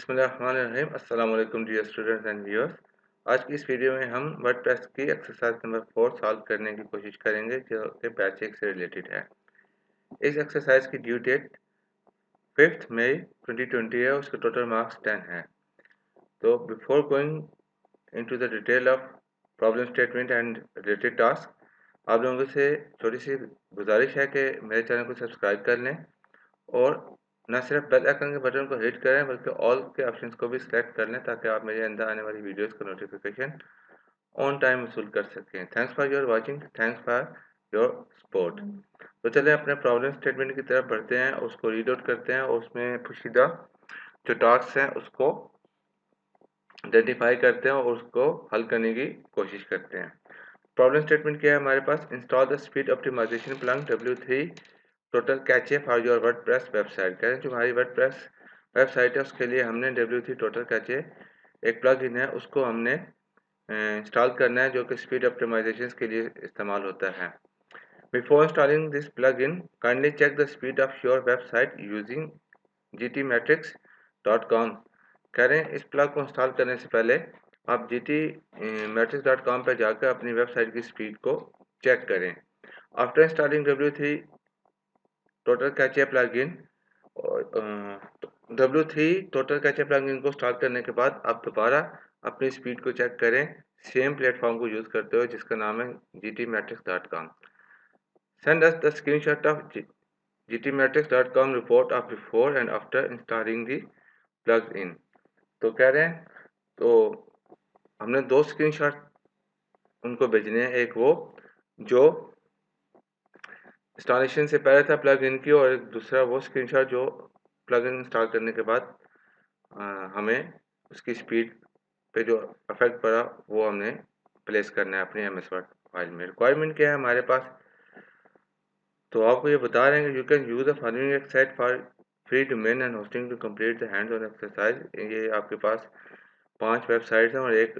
बिस्मिल्लाहिर्रहमानिर्रहीम। अस्सलाम वालेकुम डियर स्टूडेंट्स एंड व्यूअर्स। आज की इस वीडियो में हम वर्डप्रेस की एक्सरसाइज नंबर 4 सॉल्व करने की कोशिश करेंगे जो कि बैच 1 से रिलेटेड है। इस एक्सरसाइज की ड्यू डेट 5 मई 2020 है। उसके टोटल मार्क्स 10 हैं। तो before going into the detail of problem statement and related task, आप लोगों से छोटी सी गुजारिश है कि मेरे चैनल को सब्सक्राइब कर लें और न सिर्फ बेल आइकन के बटन को हिट करें बल्कि ऑल के ऑप्शंस को भी सिलेक्ट कर लें ताकि आप मेरे अंदर आने वाली वीडियोस का नोटिफिकेशन ऑन टाइम वसूल कर सकें। Thanks for your watching, thanks for your support. तो चलें अपने प्रॉब्लम स्टेटमेंट की तरफ बढ़ते हैं, उसको रीड आउट करते हैं और उसमें पुशीदा जो टास्क हैं उसको आइडेंटिफाई करते हैं और उसको हल करने की कोशिश करते हैं। प्रॉब्लम स्टेटमेंट क्या है हमारे पास? Install the speed optimization plug W3 total cache for your WordPress website. कह रहे हैं जो हमारी वर्डप्रेस वेबसाइट है उसके लिए हमने W3 टोटल कैचे एक प्लग इन है उसको हमने इंस्टॉल करना है जो कि स्पीड ऑप्टिमाइजेशन के लिए इस्तेमाल होता है। Before installing this plugin kindly check the speed of your website using gtmetrics.com। कह रहे हैं इस प्लग को इंस्टॉल करने से पहले आप gtmetrics.com पर जाकर अपनी वेबसाइट की स्पीड को चेक करें। After installing W3 total cache plugin W3 total cache plugin को इंस्टॉल करने के बाद आप दोबारा अपनी स्पीड को चेक करें सेम प्लेटफॉर्म को यूज़ करते हुए जिसका नाम है gtmetrics.com। Send us the screenshot of gtmetrics.com report of before and after installing the plug in. तो कह रहे हैं तो हमने दो स्क्रीनशॉट उनको भेजने हैं, एक वो जो इंस्टॉलेशन से पहले था प्लग इन की और एक दूसरा वो स्क्रीनशॉट जो प्लग इन इंस्टॉल करने के बाद हमें उसकी स्पीड पे जो इफेक्ट पड़ा वो हमने प्लेस करना है अपनी MS वर्ड फाइल में। रिक्वायरमेंट क्या है हमारे पास? तो आपको ये बता रहे हैं कि you can use the following website for free domain and hosting to complete the hands on exercise. ये आपके पास 5 वेबसाइट्स हैं और एक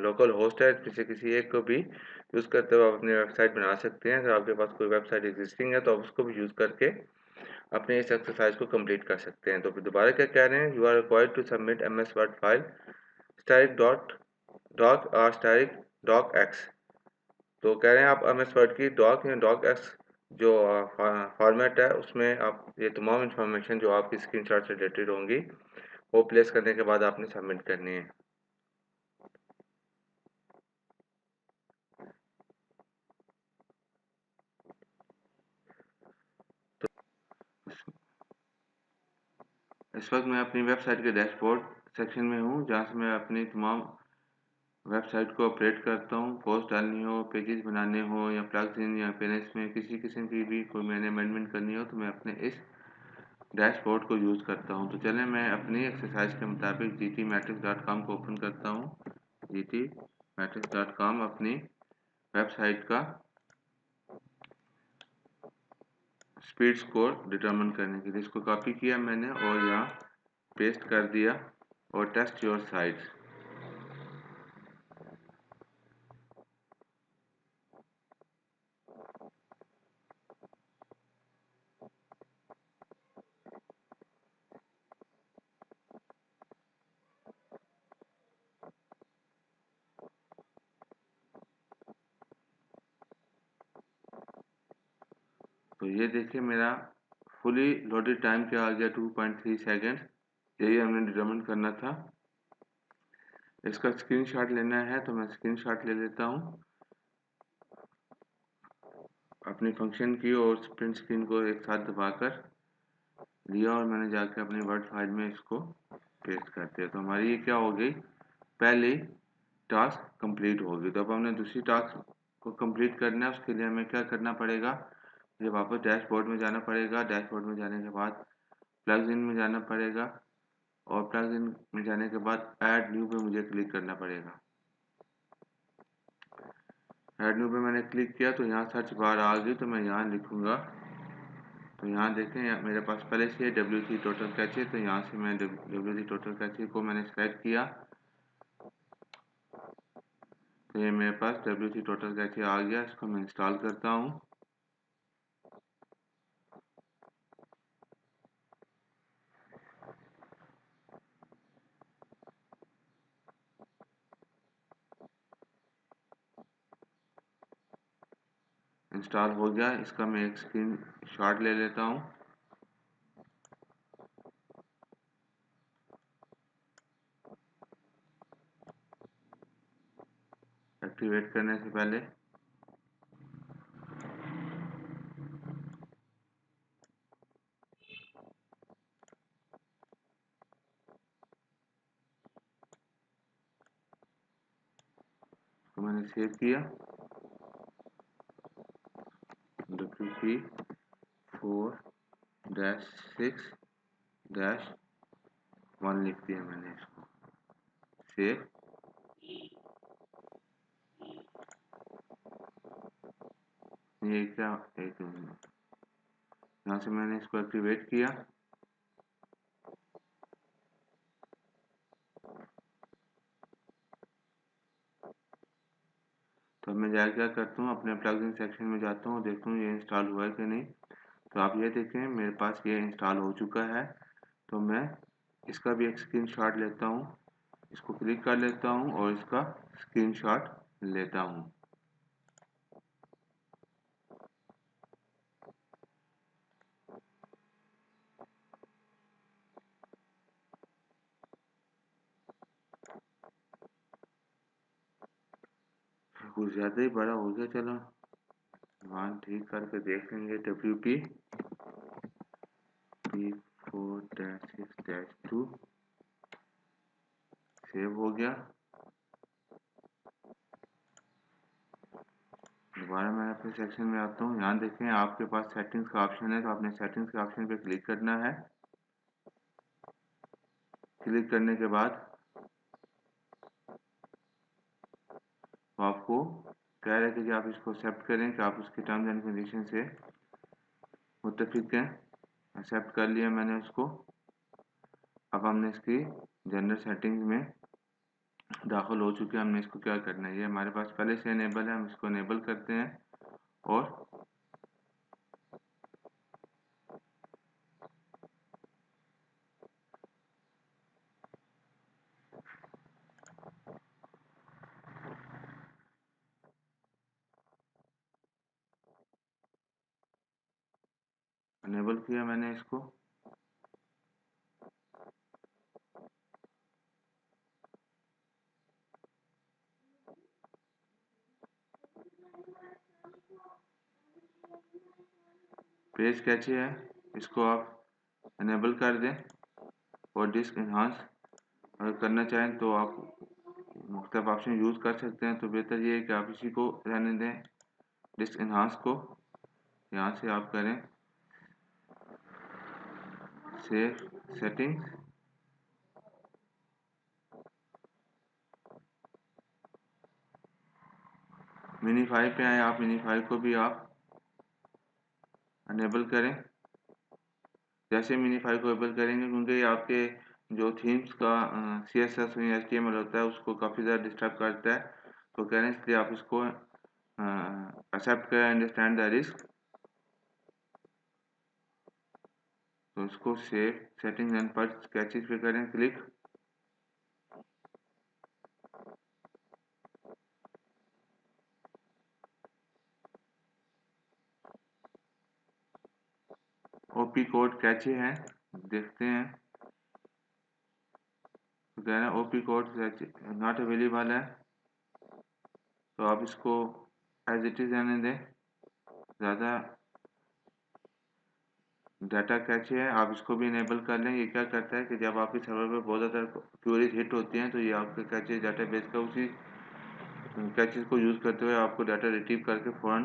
लोकल होस्ट है। किसी एक को भी यूज़ करते हुए आप अपनी वेबसाइट बना सकते हैं। अगर आपके पास कोई वेबसाइट एग्जिस्टिंग है तो आप उसको भी यूज़ करके अपने इस एक्सरसाइज को कंप्लीट कर सकते हैं। तो फिर दोबारा क्या कह रहे हैं? You are required to submit MS word file static doc और स्टैटिक डॉक एक्स। तो कह रहे हैं आप MS वर्ड की डॉक या डॉक एक्स जो फॉर्मेट है उसमें आप ये तमाम इंफॉर्मेशन जो आपकी स्क्रीनशॉट से रिलेटेड होंगी वो प्लेस करने के बाद आपने सबमिट करनी है। इस वक्त मैं अपनी वेबसाइट के डैशबोर्ड सेक्शन में हूँ जहाँ से मैं अपनी तमाम वेबसाइट को अपडेट करता हूँ। पोस्ट डालनी हो, पेजेस बनाने हो या प्लग्स इन या पेजेस में किसी किस्म की भी कोई मैंने अमेंडमेंट करनी हो तो मैं अपने इस डैशबोर्ड को यूज़ करता हूँ। तो चलें मैं अपनी एक्सरसाइज के मुताबिक gtmetrics.com को ओपन करता हूँ। gtmetrics.com अपनी वेबसाइट का स्पीड स्कोर डिटरमिन करने के लिए इसको कॉपी किया मैंने और यहाँ पेस्ट कर दिया और टेस्ट योर साइट्स। तो ये देखिए मेरा फुली लोडेड टाइम क्या आ गया 2.3 सेकेंड। यही हमने डिटरमिन करना था। इसका स्क्रीनशॉट लेना है तो मैं स्क्रीनशॉट ले लेता हूँ अपनी फंक्शन की और प्रिंट स्क्रीन को एक साथ दबाकर लिया और मैंने जाके अपनी वर्ड फाइल में इसको पेस्ट कर दिया। तो हमारी ये क्या हो गई? पहली टास्क कंप्लीट हो गई। तो अब हमने दूसरी टास्क को कंप्लीट करना है। उसके लिए हमें क्या करना पड़ेगा? मुझे वापस डैशबोर्ड में जाना पड़ेगा। डैशबोर्ड में जाने के बाद प्लग्स इन में जाना पड़ेगा और प्लग्स इन में जाने के बाद ऐड न्यू पे मुझे क्लिक करना पड़ेगा। ऐड न्यू पे मैंने क्लिक किया तो यहाँ सर्च बार आ गई तो मैं यहाँ लिखूँगा। तो यहाँ देखें मेरे पास पहले से W3 टोटल कैचे, तो यहाँ से मैं W3 टोटल कैचे को मैंने सेलेक्ट किया तो ये मेरे पास W3 टोटल कैचे आ गया। इसको मैं इंस्टॉल करता हूँ। इंस्टॉल हो गया। इसका मैं एक स्क्रीन शॉट ले लेता हूँ। एक्टिवेट करने से पहले तो मैंने सेव किया। WP4-6-1 लिख दिया मैंने इसको। सेव। ये क्या, एक मिनट, यहाँ से मैंने इसको एक्टिवेट किया। तो मैं क्या करता हूँ, अपने प्लगइन सेक्शन में जाता हूँ, देखता हूँ ये इंस्टॉल हुआ है कि नहीं। तो आप ये देखें मेरे पास ये इंस्टॉल हो चुका है। तो मैं इसका भी एक स्क्रीनशॉट लेता हूँ, इसको क्लिक कर लेता हूँ और इसका स्क्रीनशॉट लेता हूँ। कुछ ज़्यादा ही बड़ा हो गया, चलो मान ठीक करके देख लेंगे। WP4-6-2 सेव हो गया। दोबारा मैं अपने सेक्शन में आता हूँ। यहाँ देखें आपके पास सेटिंग्स का ऑप्शन है, तो आपने सेटिंग्स के ऑप्शन पे क्लिक करना है। क्लिक करने के बाद तो आपको कह रहा है कि आप इसको एक्सेप्ट करें, कि आप उसके टर्म्स एंड कंडीशन से मुत्तफिक हैं। एक्सेप्ट कर लिया मैंने उसको। अब हमने इसकी जनरल सेटिंग्स में दाखिल हो चुके हैं। हमने इसको क्या करना है, ये हमारे पास पहले से इनेबल है, हम इसको इनेबल करते हैं और इनेबल किया मैंने इसको। पेज कैचे है, इसको आप इनेबल कर दें। और डिस्क इन्हांस अगर करना चाहें तो आप मुख्तलिफ ऑप्शन यूज़ कर सकते हैं। तो बेहतर ये है कि आप इसी को रहने दें, डिस्क इन्हांस को। यहाँ से आप करें सेव सेटिंग्स। मिनीफाई पे आए, आप मिनीफाई को भी आप अनेबल करें। जैसे मिनीफाई को एबल करेंगे, क्योंकि ये आपके जो थीम्स का CSS या HTML होता है उसको काफ़ी ज़्यादा डिस्टर्ब करता है। तो कह रहे हैं इसलिए आप इसको एक्सेप्ट करें, अंडरस्टैंड द रिस्क। तो इसको सेव सेटिंग्स एंड पर स्केचेस पे करें क्लिक। OP कोड कैचे हैं, देखते हैं। तो कह रहे हैं OP कोड नॉट अवेलेबल है। तो आप इसको एज इट इज़ रहने दें। ज़्यादा डाटा कैचे है, आप इसको भी इनेबल कर लें। ये क्या करता है कि जब आपके सर्वर पे बहुत ज़्यादा क्वेरीज हिट होती हैं तो ये आपके कैचे डाटाबेस का उसी कैचेस को यूज़ करते हुए आपको डाटा रिट्रीव करके फ़ौरन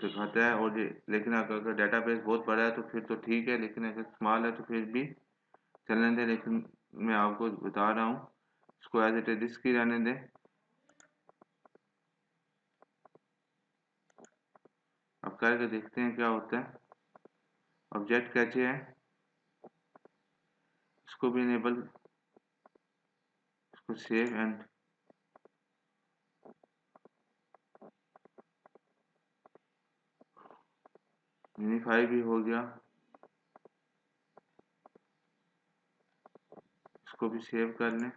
दिखाता है। और ये लेकिन अगर डाटाबेस बहुत बड़ा है तो फिर तो ठीक है, लेकिन अगर स्मॉल है तो फिर भी चलने दें। लेकिन मैं आपको बता रहा हूँ, इसको एज इट इज रिस्क ही रहने दें। अब करके देखते हैं क्या होता है। ऑब्जेक्ट कैचे है, इसको भी इनेबल, इसको सेव एंड मिनीफाई भी हो गया। इसको भी सेव कर लें।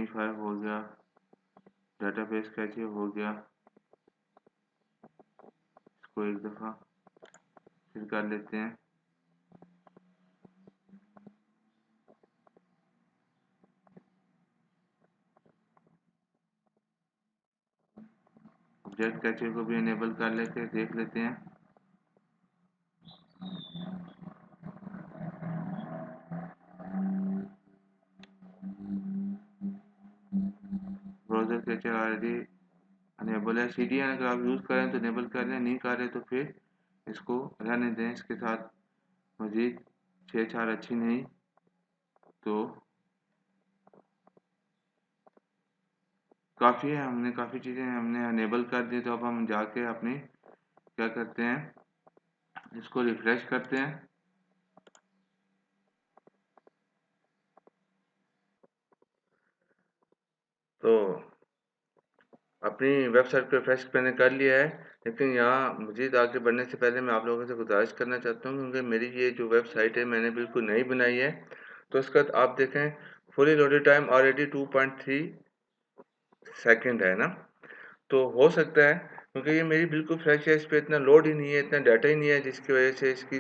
मिनीफाई हो गया, डेटाबेस कैचे हो गया, इसको एक दफ़ा फिर कर लेते हैं। ऑब्जेक्ट कैचे को भी इनेबल कर लेके देख लेते हैं। ब्राउज़र कैचे ऑलरेडी अनेबल है। CDN अगर आप यूज़ करें तो इनेबल कर लें, नहीं कर रहे तो फिर इसको रहने दें। इसके साथ मज़ीद छेड़छाड़ अच्छी नहीं, तो काफ़ी है। हमने काफ़ी चीज़ें हमने अनेबल कर दी, तो अब हम जाके अपनी क्या करते हैं, इसको रिफ्रेश करते हैं। तो अपनी वेबसाइट को रिफ्रेश मैंने कर लिया है, लेकिन यहाँ मज़ीद आगे बढ़ने से पहले मैं आप लोगों से गुजारिश करना चाहता हूँ, क्योंकि मेरी ये जो वेबसाइट है मैंने बिल्कुल नई बनाई है। तो इसका आप देखें fully loaded time already 2.3 second है ना। तो हो सकता है, क्योंकि ये मेरी बिल्कुल फ्रेश है, इस पे इतना लोड ही नहीं है, इतना डाटा ही नहीं है, जिसकी वजह से इसकी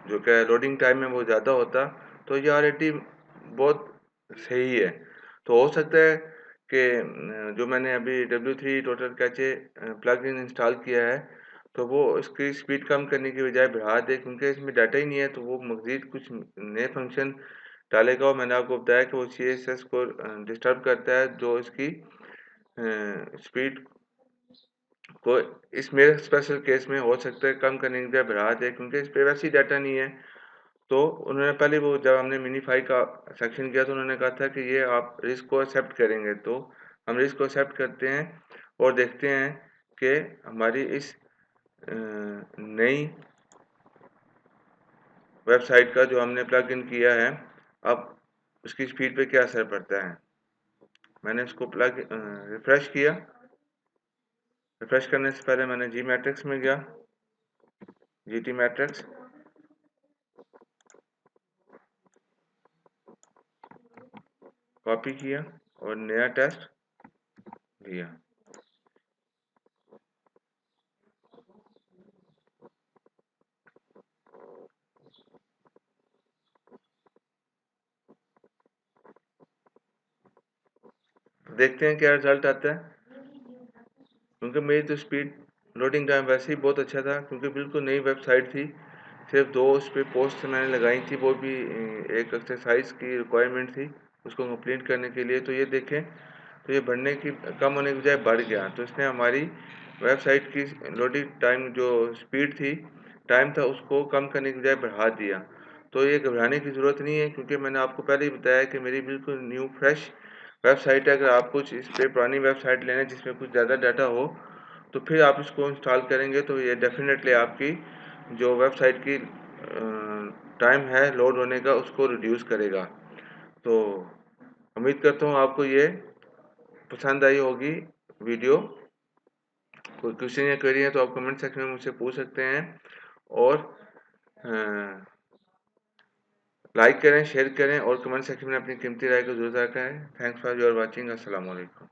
जो क्या लोडिंग टाइम है वो ज़्यादा होता। तो ये ऑलरेडी बहुत सही है। तो हो सकता है कि जो मैंने अभी W3 total cache plugin install किया है, तो वो इसकी स्पीड कम करने की बजाय बढ़ा दे, क्योंकि इसमें डाटा ही नहीं है, तो वो मज़ीद कुछ नए फंक्शन डालेगा। और मैंने आपको बताया कि वो CSS को डिस्टर्ब करता है, जो इसकी स्पीड को इस मेरे स्पेशल केस में हो सकता है कम करने की बजाय बढ़ा दे, क्योंकि इस पे वैसे ही डाटा नहीं है। तो उन्होंने पहले वो जब हमने मिनीफाई का सेक्शन किया तो उन्होंने कहा था कि ये आप रिस्क को एक्सेप्ट करेंगे। तो हम रिस्क को एक्सेप्ट करते हैं और देखते हैं कि हमारी इस नई वेबसाइट का जो हमने प्लग इन किया है, अब उसकी स्पीड पे क्या असर पड़ता है। मैंने इसको रिफ्रेश किया। रिफ्रेश करने से पहले मैंने जी मैट्रिक्स में गया, GT मैट्रिक्स, कॉपी किया और नया टेस्ट लिया। देखते हैं क्या रिजल्ट आता है, क्योंकि मेरी तो स्पीड लोडिंग टाइम वैसे ही बहुत अच्छा था, क्योंकि बिल्कुल नई वेबसाइट थी। सिर्फ 2 उस पर पोस्ट मैंने लगाई थी, वो भी एक एक्सरसाइज की रिक्वायरमेंट थी उसको कंप्लीट करने के लिए। तो ये देखें, तो ये बढ़ने की कम होने की बजाय बढ़ गया। तो इसने हमारी वेबसाइट की लोडिंग टाइम जो स्पीड थी, टाइम था, उसको कम करने की बजाय बढ़ा दिया। तो ये घबराने की ज़रूरत नहीं है, क्योंकि मैंने आपको पहले ही बताया कि मेरी बिल्कुल न्यू फ्रेश वेबसाइट है। अगर आप कुछ इस पे पुरानी वेबसाइट लेना जिसमें कुछ ज़्यादा डाटा हो, तो फिर आप इसको इंस्टॉल करेंगे तो ये डेफिनेटली आपकी जो वेबसाइट की टाइम है लोड होने का, उसको रिड्यूस करेगा। तो उम्मीद करता हूँ आपको ये पसंद आई होगी वीडियो। कोई क्वेश्चन या क्वेरी है तो आप कमेंट सेक्शन में मुझसे पूछ सकते हैं। और लाइक करें, शेयर करें और कमेंट सेक्शन में अपनी कीमती राय को जरूर रखें। Thanks for your watching. अस्सलाम वालेकुम।